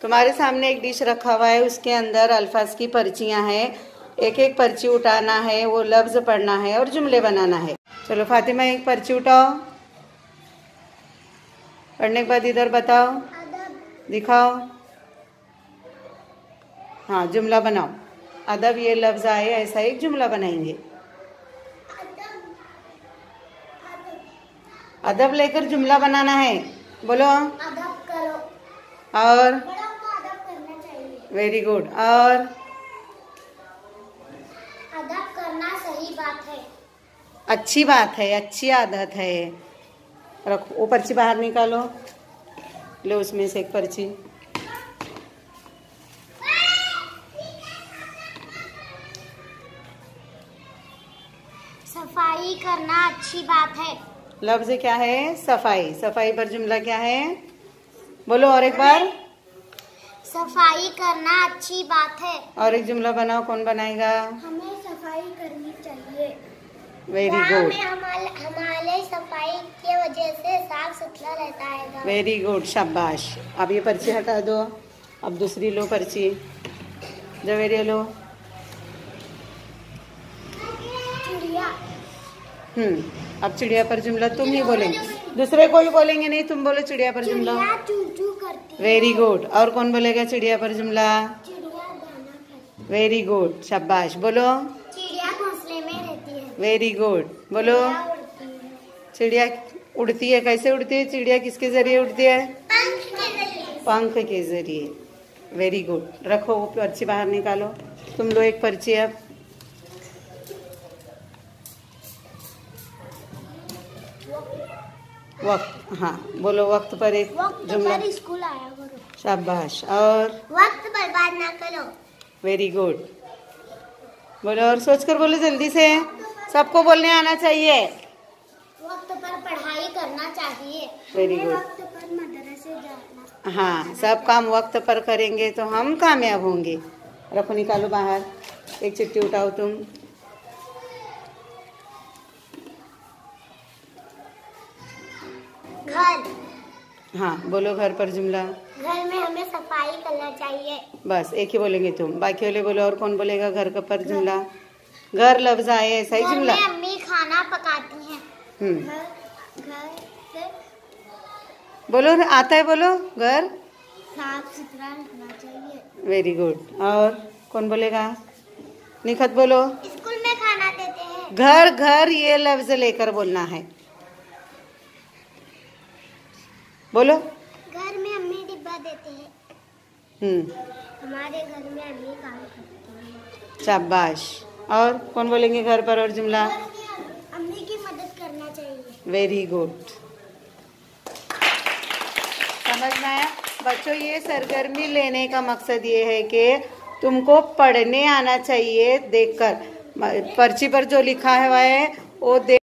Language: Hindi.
तुम्हारे सामने एक डिश रखा हुआ है, उसके अंदर अल्फाज की पर्चियां हैं। एक एक पर्ची उठाना है, वो लफ्ज पढ़ना है और जुमले बनाना है। चलो फातिमा एक पर्ची उठाओ, पढ़ने के बाद इधर बताओ, दिखाओ। हाँ जुमला बनाओ। अदब ये लफ्ज आए ऐसा एक जुमला बनाएंगे। अदब लेकर जुमला बनाना है। बोलो अदब करो। और बड़ा को अदब करना चाहिए। Very good. और अदब करना सही बात है। अच्छी बात है, अच्छी आदत है। रखो वो पर्ची बाहर निकालो, लो उसमें से एक पर्ची। सफाई करना अच्छी बात है। लफ्ज क्या है? सफाई। सफाई पर जुमला क्या है? बोलो और एक बार। सफाई करना अच्छी बात है। और एक जुमला बनाओ, कौन बनाएगा? हमें सफाई करनी चाहिए। Very good. हमारे सफाई की वजह से साफ सुथरा रहता है। वेरी गुड, शाबाश। अब ये पर्ची हटा दो, अब दूसरी लो पर्ची, जवेरिया लो। चिड़िया। अब चिड़िया पर जुमला तुम ही बोलेंगे, दूसरे कोई बोलेंगे नहीं, तुम बोलो चिड़िया पर जुमला। चू चू करती है। Very good. और कौन बोलेगा चिड़िया पर जुमला? चिड़िया दाना खाती है। वेरी गुड, शाबाश। बोलो चिड़िया घोंसले में रहती है। Very good. बोलो चिड़िया उड़ती है। चिड़िया उड़ती है। कैसे उड़ती है चिड़िया? किसके जरिए उड़ती है? पंख के जरिए। पंख के जरिए। Very good. रखो वो पर्ची बाहर निकालो, तुम लो एक पर्ची। अब वक्त, हाँ बोलो वक्त पर एक जुमला। स्कूल आया करो। शाबाश। और वक्त बर्बाद ना करो। Very good. बोलो और सोच कर बोलो जल्दी से, सबको बोलने आना चाहिए। वक्त पर पढ़ाई करना चाहिए। Very good. वक्त पर मदरसे जाना। हाँ सब काम वक्त पर करेंगे तो हम कामयाब होंगे। रखो निकालो बाहर, एक चिट्ठी उठाओ तुम। घर। हाँ बोलो घर पर जुमला। घर में हमें सफाई करना चाहिए। बस एक ही बोलेंगे तुम, बाकी वाले बोलो। और कौन बोलेगा घर का पर जुमला? घर लफ्ज आए ऐसा ही जुमला। घर में अम्मी खाना पकाती हैं। घर से बोलो आता है, बोलो घर साफ सुथरा रखना चाहिए। Very good. और कौन बोलेगा? निखत बोलो। स्कूल में खाना देते हैं। घर घर ये लफ्ज लेकर बोलना है। बोलो घर में अम्मी डिब्बा देते हैं। हमारे घर में अम्मी काम करती हैं। शाबाश। और कौन बोलेंगे घर पर और जुमला? अम्मी की मदद करना चाहिए। Very good. समझ में आया बच्चों? ये सरगर्मी लेने का मकसद ये है कि तुमको पढ़ने आना चाहिए। देखकर पर्ची पर जो लिखा हुआ है वो देख